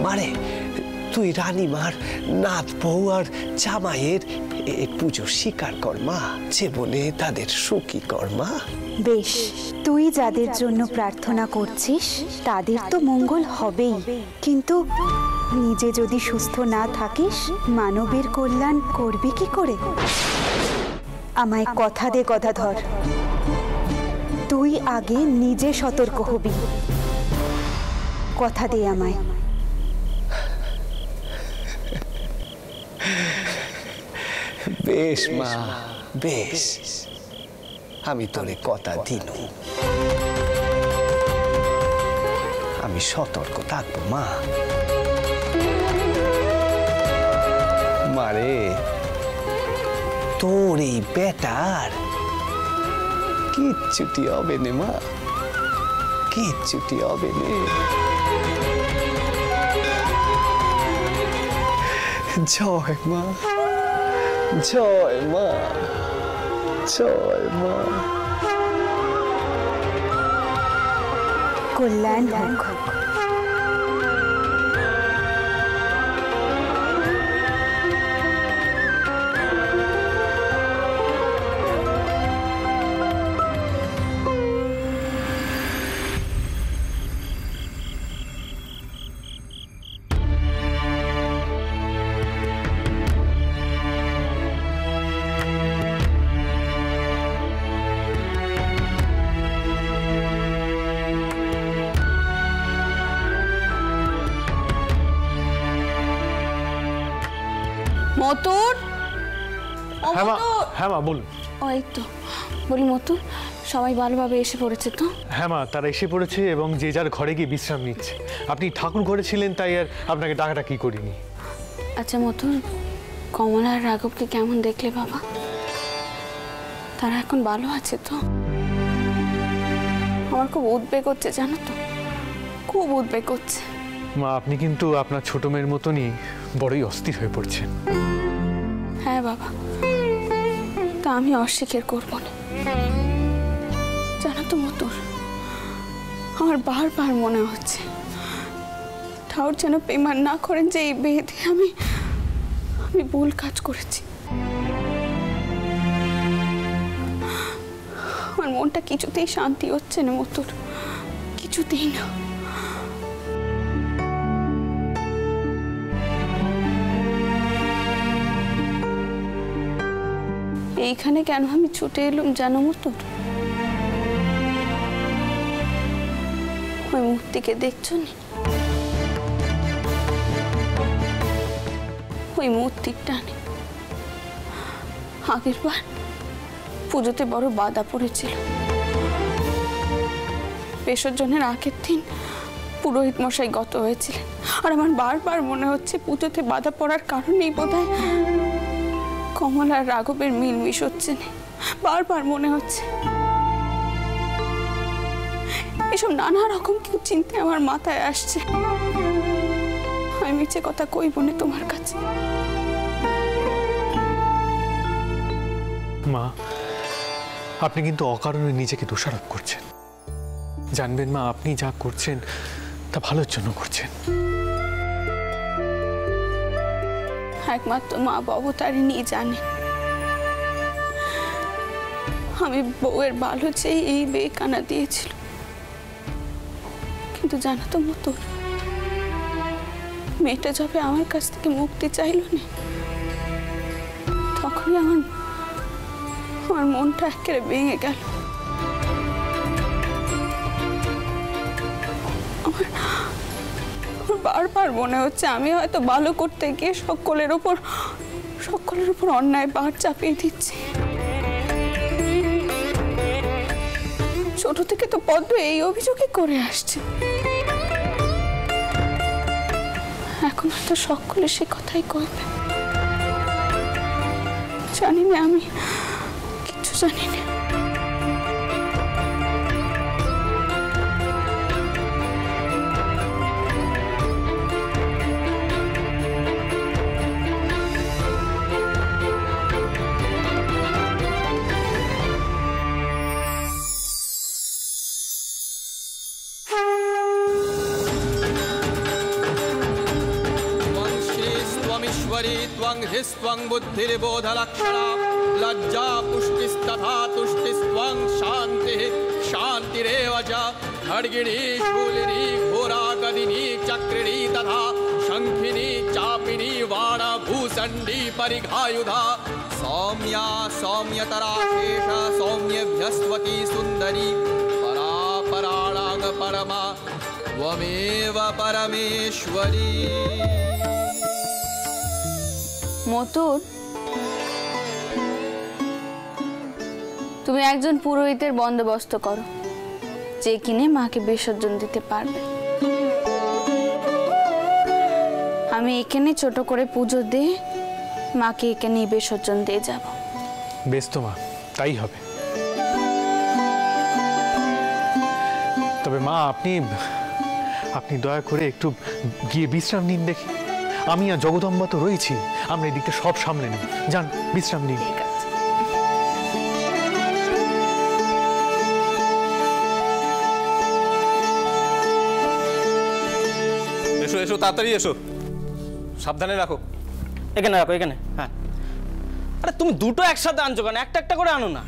মারে তুই রানীমার নাত বউ আর জামাইয়ের পুজো স্বীকার কর মা, জীবনে তাদের সুখী কর মা। বেশ, তুই যাদের জন্য প্রার্থনা করছিস তাদের তো মঙ্গল হবেই, কিন্তু নিজে যদি সুস্থ না থাকিস মানবের কল্যাণ করবি কি করে? আমায় কথা দে গদাধর, তুই আগে নিজে সতর্ক হবি। কথা দে আমায়। বেশ মা, বেশ, আমি তোরে কথা দিল, আমি সতর্ক থাকবো মা। মারে তোর এই বেটার কিচ্ছুটি হবে নে মা, কিচ্ছুটি হবে নে। জয় মা, জয় মা, জয় মা। কল্যাণ হোক। মতুর, হ্যাঁ মা বলুন। ওই তো বলি মতুর, সবাই ভালোভাবে এসে পড়েছে তো? হ্যাঁ মা, তারা এসে পড়েছে এবং যে যার ঘরে গিয়ে বিশ্রাম নিচ্ছে। আপনি ঠাকুর ঘরে ছিলেন তাই আর আপনাকে ডাকাডাকি করিনি। আচ্ছা মতুর, কমলা আর রাঘবকে কেমন দেখলে বাবা? তারা এখন ভালো আছে তো? আমার খুব উদ্বেগ হচ্ছে জানো তো, খুব উদ্বেগ হচ্ছে। মা আপনি কিন্তু আপনার ছোট মেয়ের মতনই বড়ই অস্থির হয়ে পড়ছেন। হ্যাঁ বাবা, তা আমি অস্বীকার করব না। জানো তো মতুর, আমার বারবার মনে হচ্ছে ঠাকুর যেন পেমান না করেন যে এই বিয়ে দিয়ে আমি ভুল কাজ করেছি। আমার মনটা কিছুতেই শান্তি হচ্ছে না মতুর, কিছুতেই না। এইখানে কেন আমি ছুটে এলাম জানো মতুর? ওই মূর্তিকে দেখছো না? ওই মূর্তির টানে আগের বার পুজোতে বড় বাধা পড়েছিল। বিসর্জনের আগের দিন পুরোহিত মশাই গত হয়েছিলেন, আর আমার বারবার মনে হচ্ছে পুজোতে বাধা পড়ার কারণেই বোধহয় কমলা আর রাঘবের মিলমিশ হচ্ছে না। বারবার মনে হচ্ছে। এসব নানা রকম কিছু চিন্তা আমার মাথায় আসছে। আমি মিছে কথা কইব না তোমার কাছে। মা আপনি কিন্তু অকারণে নিজেকে দোষারোপ করছেন। জানবেন মা, আপনি যা করছেন তা ভালোর জন্য করছেন। একমাত্র মা বাবু তারিণী জানে আমি বউয়ের ভালো চেয়ে এই বিয়ে কানা দিয়েছিল। কিন্তু জানো তো মতুর, মেয়েটা যবে আমার কাছ থেকে মুক্তি চাইল না, তখনই আমার মনটা একেবারে ভেঙে গেল। আমার বারবার মনে হচ্ছে আমি হয়তো ভালো করতে গিয়ে সকলের উপর অন্যায় ভার চাপিয়ে দিচ্ছি। ছোট থেকে তো পদ্ম এই অভিযোগই করে আসছে, এখন তো সকলে সে কথাই কইবে। জানি না, আমি কিছু জানি না। परमेश्वरी त्वं ह्रिस्त्वं बुद्धिर्बोधलक्षणा लज्जा पुष्टिस्तथा तुष्टिस्त्वं शान्तिः शान्तिरेव च खड्गिनी शूलिनी घोरा गदिनी चक्रिणी तथा शंखिनी चापिनी वाणा भूषण्डी परिघायुधा सौम्या सौम्यतरा शेष सौम्यभ्यस्वती सुंदरी परा पराणाग परमा त्वमेव परमेश्वरी। মতুর, তুমি একজন পুরোহিতের বন্দোবস্ত করো যে কিনে মাকে বিসর্জন দিতে পারবে। আমি এখানে ছোট করে পুজো দিয়ে মাকে এখানে বিসর্জন দিয়ে যাব। বেশ তো মা, তাই হবে। তবে মা আপনি দয়া করে একটু গিয়ে বিশ্রাম নিন দেখি। আমি আর জগদম্বা তো রয়েছি, আমরা এদিকটা সব সামলে নেব। যান, বিশ্রাম নিন। ঠিক আছে। এসো এসো, তাড়াতাড়ি এসো, সাবধানে রাখো। এখানে রাখো, এখানে। হ্যাঁ, আরে তুমি দুটো একসাথে আনছো কেন? একটা একটা করে আনো না।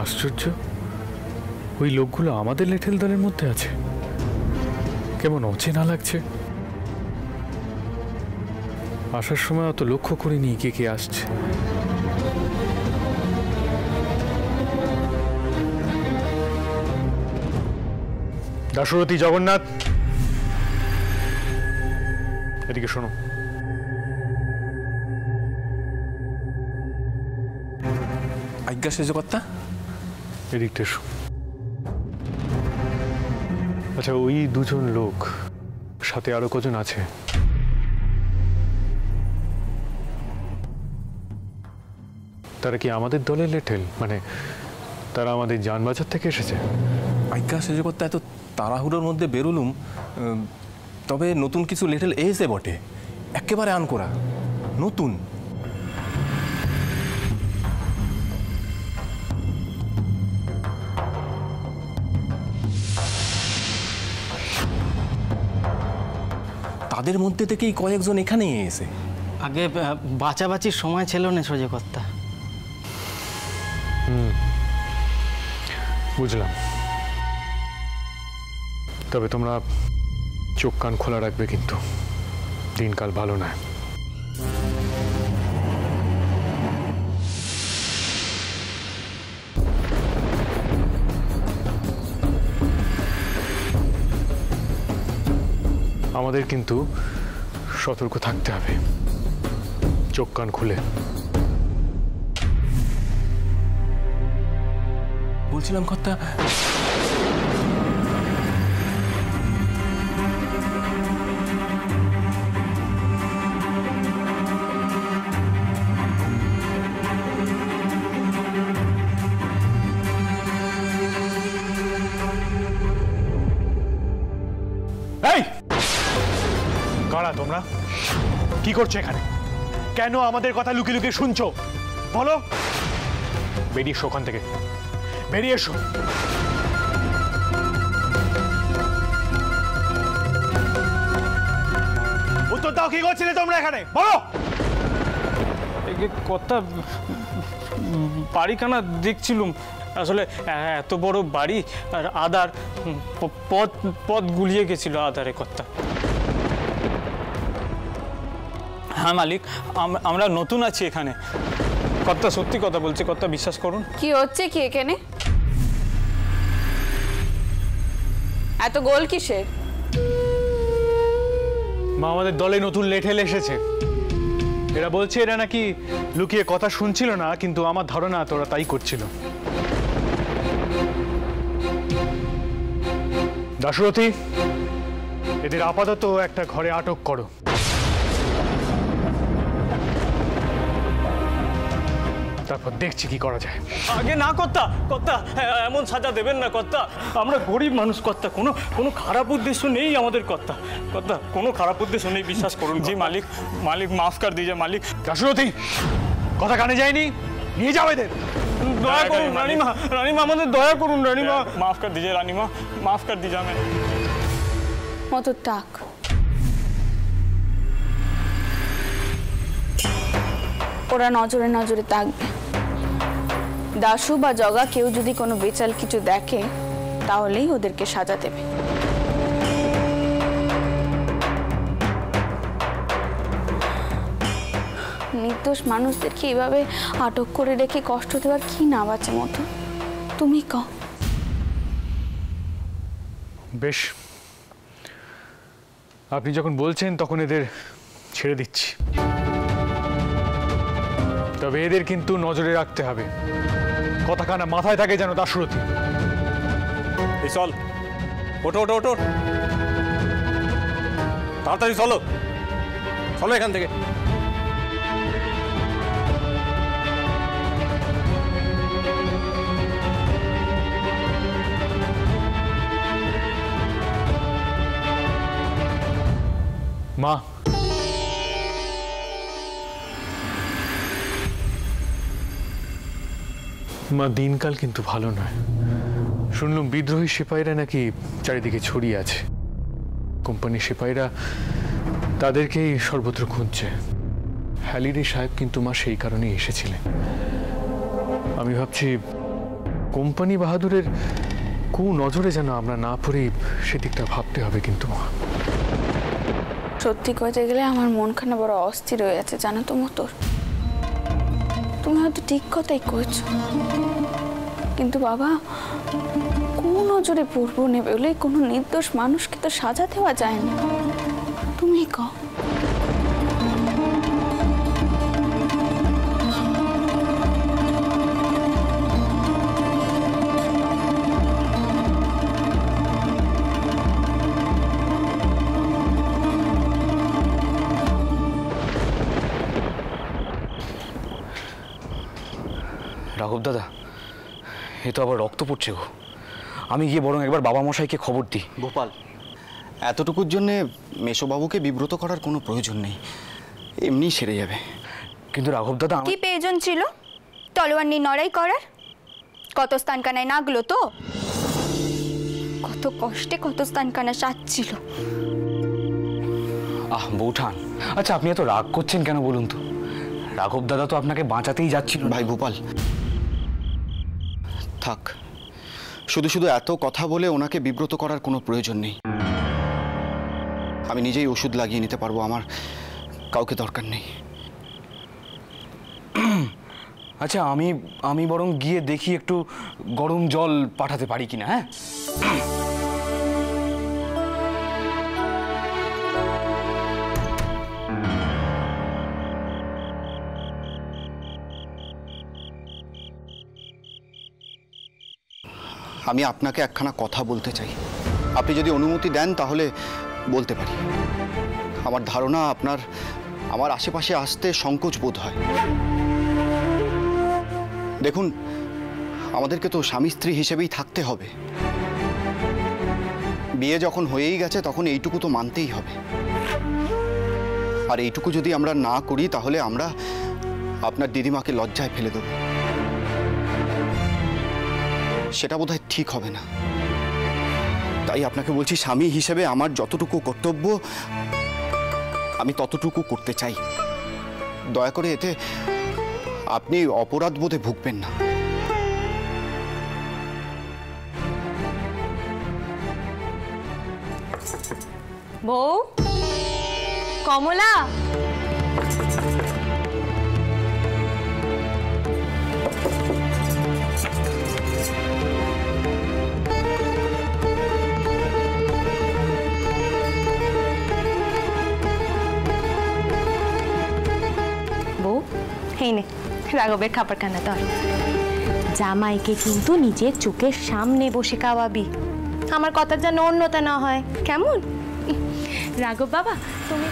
আশ্চর্য, ওই লোকগুলো আমাদের লেঠেল দলের মধ্যে আছে। কেমন অচেনা লাগছে। আসার সময় অত লক্ষ্য করিনি কে কে আসছে। দাশরথী, জগন্নাথ, এদিকে শোনো। আজ্ঞা সেজকর্তা। এদিকটা এসো। আচ্ছা, ওই দুজন লোক, সাথে আরো কজন আছে? তারা কি আমাদের দলের লেঠেল? মানে তারা আমাদের যানবাজার থেকে এসেছে? আজ্ঞা সেজকর্তা, এত তাড়াহুড়োর মধ্যে বেরোলুম, তবে নতুন কিছু লেটেল এসে বটে, একেবারে আনকোরা নতুন। তাদের মধ্যে থেকেই কয়েকজন এখানে এসে। আগে বাঁচাবাচির সময় ছিল না সূর্যকর্তা। বুঝলাম। তবে তোমরা চোখ কান খোলা রাখবে, কিন্তু দিনকাল ভালো নয়। আমাদের কিন্তু সতর্ক থাকতে হবে, চোখ কান খুলে। বলছিলাম কর্তা, কারা তোমরা? কি করছো এখানে? কেন আমাদের কথা লুকিয়ে লুকিয়ে শুনছো? বলো। বেরিয়ে এসো ওখান থেকে, বেরিয়ে এসো। উত্তর দাও, কি করছিলে তোমরা এখানে? বলো। কর্তা, বাড়িখানা দেখছিলুম। আসলে এত বড় বাড়ি আর আদার পথ গুলিয়ে গেছিল আদারে কর্তা। হ্যাঁ মালিক, আমরা নতুন আছি এখানে। কর্তা সত্যি কথা বলছি, কর্তা বিশ্বাস করুন। কি হচ্ছে কি এখানে? এত গোল কিসের? মা, আমাদের দলে নতুন লেঠেল এসেছে। এরা বলছে এরা নাকি লুকিয়ে কথা শুনছিল না, কিন্তু আমার ধারণা তোরা তাই করছিল। দাশরথী, এদের আপাতত একটা ঘরে আটক করো। তারপর দেখছি কি করা যায়। আগে না কর্তা, কর্তা এমন সাজা দেবেন না কর্তা। আমরা গরিব মানুষ কর্তা, কোনো খারাপ উদ্দেশ্য নেই আমাদের কর্তা। কর্তা কোনো খারাপ উদ্দেশ্য নেই, বিশ্বাস করুন। জি মালিক, মালিক মাফ কর দিজে মালিক। দাশরথী, কথা কানে যায়নি, নিয়ে যাও এদের। দয়া করুন রানীমা, রানীমা আমাদের দয়া করুন রানীমা। মাফ কর দিজে রানীমা, মাফ কর দিজা। मैं মতো টাক ওরা নজরে নজরে থাকবে। দাশু বা জগা কেউ যদি কোনো বেচাল কিছু দেখে তাহলেই ওদেরকে সাজা দেবে। নির্দোষ মানুষদেরকে এইভাবে আটক করে রেখে কষ্ট দেওয়ার কি না বাঁচে মতো, তুমি কও। বেশ, আপনি যখন বলছেন তখন এদের ছেড়ে দিচ্ছি, তবে এদের কিন্তু নজরে রাখতে হবে, কথা কানা মাথায় থাকে যেন দাশরথী। এই চল, ওঠো ওঠো ওঠো, তাড়াতাড়ি চলো, চলো এখান থেকে। মা, মা দিনকাল কিন্তু ভালো নয়। শুনলাম বিদ্রোহী সিপাহীরা নাকি চারিদিকে ছড়িয়ে আছে। কোম্পানির সিপাহীরা তাদেরকেই সর্বত্র খুঁজছে। হ্যালিডে সাহেব কিন্তু মা সেই কারণেই এসেছিলেন। আমি ভাবছি কোম্পানি বাহাদুরের কু নজরে যেন আমরা না পড়ি, সেদিকটা ভাবতে হবে। কিন্তু মা, সত্যি কইতে গেলে আমার মনখানা বড় অস্থির হয়ে আছে জানো তো মতোর। তুমি হয়তো ঠিক কথাই কইছো, কিন্তু বাবা কোন নজরে পড়বো নেবে বলে কোনো নির্দোষ মানুষকে তো সাজা দেওয়া যায় না। তুমি কও। রাঘব দাদা, এ তো আবার রক্ত পড়ছে গো। আমি গিয়ে বরং একবার বাবা মশাইকে খবর দিই। গোপাল, এতটুকুর জন্যে মেশোবাবুকে বিব্রত করার কোনো প্রয়োজন নেই, এমনি সেরে যাবে। কিন্তু রাঘব দাদা, কি প্রয়োজন ছিল তলোয়ার নিয়ে লড়াই করার? কত স্থানকানায় নাগলো তো, কত কষ্টে কত স্থানকানা সাজছিল। বৌঠান, আচ্ছা আপনি এত রাগ করছেন কেন বলুন তো? রাঘব দাদা তো আপনাকে বাঁচাতেই যাচ্ছিল। ভাই ভোপাল, থাক, শুধু শুধু এত কথা বলে ওনাকে বিব্রত করার কোনো প্রয়োজন নেই। আমি নিজেই ওষুধ লাগিয়ে নিতে পারবো, আমার কাউকে দরকার নেই। আচ্ছা আমি বরং গিয়ে দেখি একটু গরম জল পাঠাতে পারি কিনা। হ্যাঁ, আমি আপনাকে একখানা কথা বলতে চাই, আপনি যদি অনুমতি দেন তাহলে বলতে পারি। আমার ধারণা আপনার আমার আশেপাশে আসতে সংকোচ বোধ হয়। দেখুন, আমাদেরকে তো স্বামী স্ত্রী হিসেবেই থাকতে হবে। বিয়ে যখন হয়েই গেছে তখন এইটুকু তো মানতেই হবে। আর এইটুকু যদি আমরা না করি তাহলে আমরা আপনার দিদিমাকে লজ্জায় ফেলে দেব, সেটা বোধহয় ঠিক হবে না। তাই আপনাকে বলছি, স্বামী হিসেবে আমার যতটুকু কর্তব্য আমি ততটুকু করতে চাই। দয়া করে এতে আপনি অপরাধ বোধে ভুগবেন না। বউ, কমলা, বউ এই নে রাঘবের খাবার খানা ধর। জামাইকে কিন্তু নিজের চোখের সামনে বসে খাওয়াবি, আমার কথা যেন অন্যতা না হয়, কেমন? রাঘব বাবা, তুমি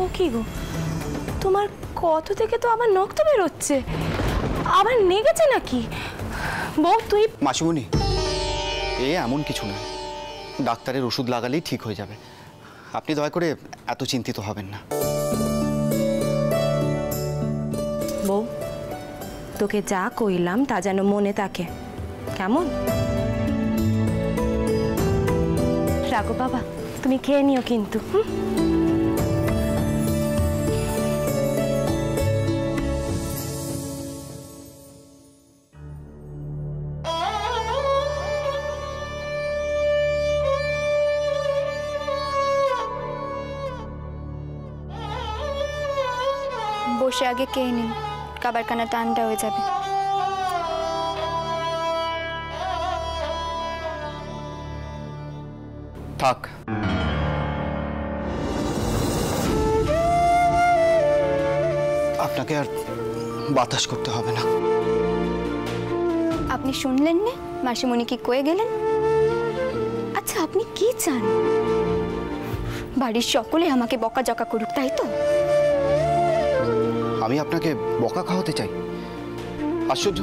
ও কি গো, তোমার কত থেকে তো আবার নখ তো বেরোচ্ছে, আবার নেগেছে নাকি? বউ তুই মাসিমণি, এ এমন কিছু না, ডাক্তারের ওষুধ লাগালেই ঠিক হয়ে যাবে। আপনি দয়া করে এত চিন্তিত হবেন না। বউ তোকে যা কইলাম তা যেন মনে থাকে, কেমন? রাগো বাবা, তুমি খেয়ে নিও কিন্তু। বসে আগে খেয়ে নিন, খাবার খানা ঠান্ডা হয়ে যাবে। থাক, আপনাকে আর বাতাস করতে হবে না। আপনি শুনলেন না মাসিমণি কি কয়ে গেলেন? আচ্ছা আপনি কি চান? বাড়ির সকলে আমাকে বকাঝকা করুক, তাই তো? আমি আপনাকে বকা খাওয়াতে চাই? আশ্চর্য,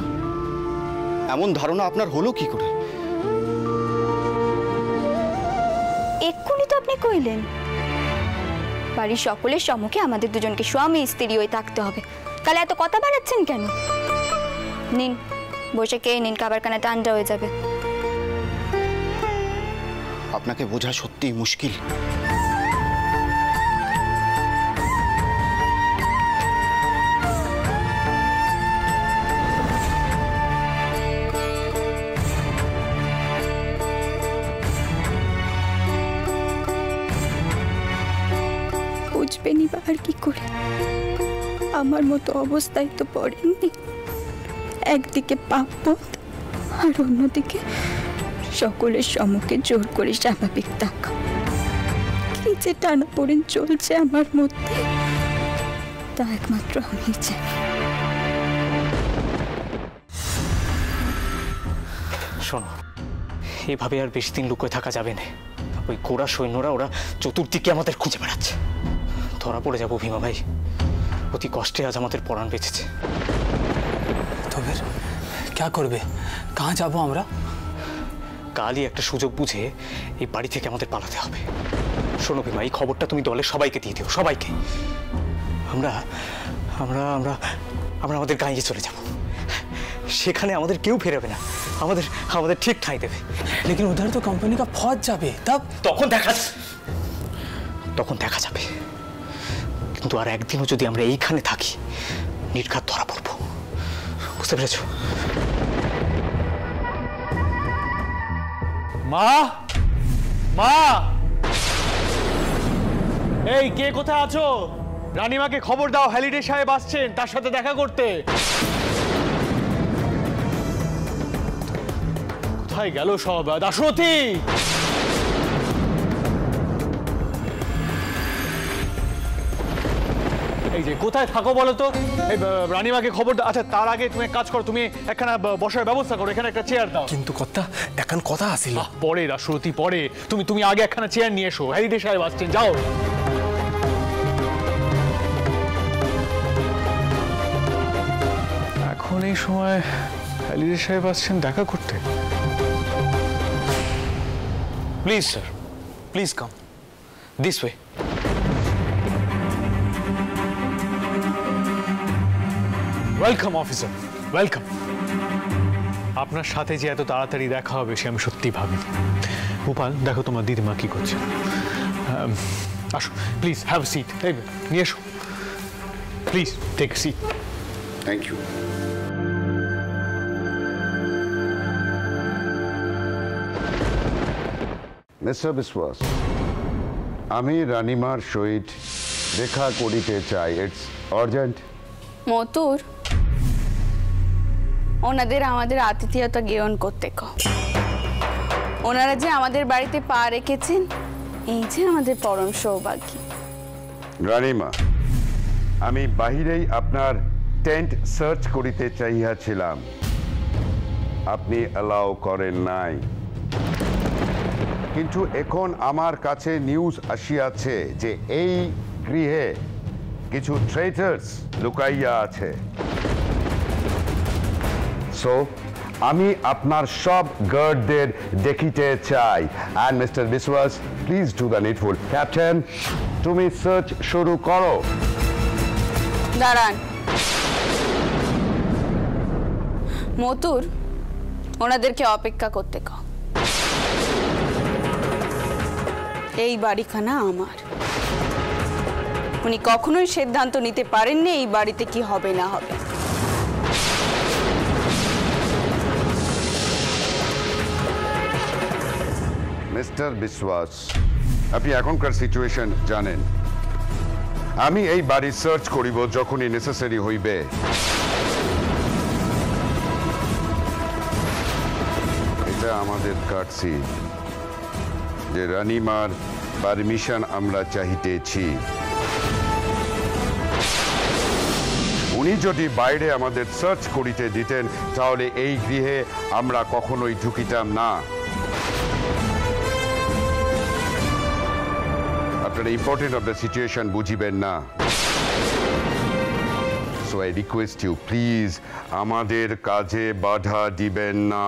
এমন ধারণা আপনার হলো কি করে? এক্ষুনি তো আপনি কইলেন বাড়ির সকলের সম্মুখে আমাদের দুজনকে স্বামী স্ত্রী হয়ে থাকতে হবে, তাহলে এত কথা বাড়াচ্ছেন কেন? নিন বসে খেয়ে নিন, খাবার খানা ঠান্ডা হয়ে যাবে। আপনাকে বোঝা সত্যিই মুশকিল। বুঝবেনি বা আর কি করে? আমার মতো অবস্থায় তো পড়েননি। একদিকে পাপপথ আর অন্যদিকে সকলের সম্মুখে জোর করে স্বাভাবিক থাকা। কি যে টানাপোড়েন চলছে আমার মধ্যে, তা একমাত্র আমি জানি। শোনো, এভাবে আর বেশি দিন লুকিয়ে থাকা যাবে না। ওই গোড়া সৈন্যরা ওরা চতুর্দিকে আমাদের খুঁজে বেড়াচ্ছে। ধরা পড়ে যাবো ভীমা ভাই। অতি কষ্টে আজ আমাদের পরাণ বেঁচেছে। তো ফির क्या করবে? कहाँ যাবো আমরা? কালই একটা সুযোগ বুঝে এই বাড়ি থেকে আমাদের পালাতে হবে। শোনো ভীমা, এই খবরটা তুমি দলের সবাইকে দিয়ে দিও, সবাইকে। আমরা আমরা আমরা আমরা আমাদের গাঁয়ে চলে যাব। সেখানে আমাদের কেউ ফেরাবে না, আমাদের আমাদের ঠিক ঠাঁই দেবে। लेकिन उधर तो कंपनी का फौज যাবে, তখন দেখা যাবে। কিন্তু আর একদিনও যদি আমরা এইখানে থাকি, নির্ঘাত ধরা পড়বো। বুঝতে পেরেছ? মা, মা, এই কে কোথায় আছো? রানীমাকে খবর দাও, হ্যালিডে সাহেব আসছেন তার সাথে দেখা করতে। কোথায় গেল সব? দাশরথী, এই যে কোথায় থাকো বলো তো? এই রানীমাকে খবর দাও। আচ্ছা তার আগে তুমি এক কাজ করো, তুমি একখানা বসার ব্যবস্থা করো, এখানে একটা চেয়ার দাও। কিন্তু এখন কথা আসিল। পরে দাশরথী, পরে। তুমি আগে একখানা চেয়ার নিয়ে এসো, হ্যালিডে সাহেব আসছেন, যাও। এখন এই সময় হ্যালিডে সাহেব আসছেন দেখা করতে? Please sir, please come this way. Welcome officer, welcome. আপনার সাথে যে এত তাড়াতাড়ি দেখা হবে সে আমি সত্যিই ভাবিনি। গোপাল, দেখো তোমার দিদিমা কি করছে। আসো প্লিজ, হ্যাভ এ সিট। এই নিয়ে এসো, please take a seat. Thank you. Mister Biswas, আমি রানীমার সহিত দেখা করিতে চাই। It's urgent. মতুর, ওনাদের আমাদের আতিথেয়তা গ্রহণ করতে কও। ওনারা যে আমাদের বাড়িতে পা রেখেছেন, এই যে আমাদের পরম সৌভাগ্য। রানীমা, আমি বাহিরেই আপনার টেন্ট সার্চ করিতে চাইয়াছিলাম, আপনি অ্যালাউ করেন নাই। কিন্তু এখন আমার কাছে নিউজ আসিয়াছে যে এই গৃহে কিছু ট্রেটার্স লুকাইয়া আছে। সো আমি আপনার সব গার্ডদের দেখিতে চাই। অ্যান্ড মিস্টার বিশ্বাস, please do the needful. Captain, তুমি সার্চ শুরু করো। দাঁড়ান মতুর, ওনাদেরকে অপেক্ষা করতে কও। এই বাড়িখানা আমার। উনি কখনোই সিদ্ধান্ত নিতে পারেননি এই বাড়িতে কি হবে না হবে। মিস্টার বিশ্বাস, আপনি এখনকার সিচুয়েশন জানেন। আমি এই বাড়ি সার্চ করিব যখনই নেসেসারি হইবে। এটা আমাদের কাটছি যে রানীমার পারমিশন আমরা চাইতেছি। উনি যদি বাইরে আমাদের সার্চ করিতে দিতেন তাহলে এই গৃহে আমরা কখনোই ঢুকিতাম না। আপনারা ইম্পর্টেন্ট অফ দ্য সিচুয়েশন বুঝিবেন না। So I request you, please আমাদের কাজে বাধা দিবেন না।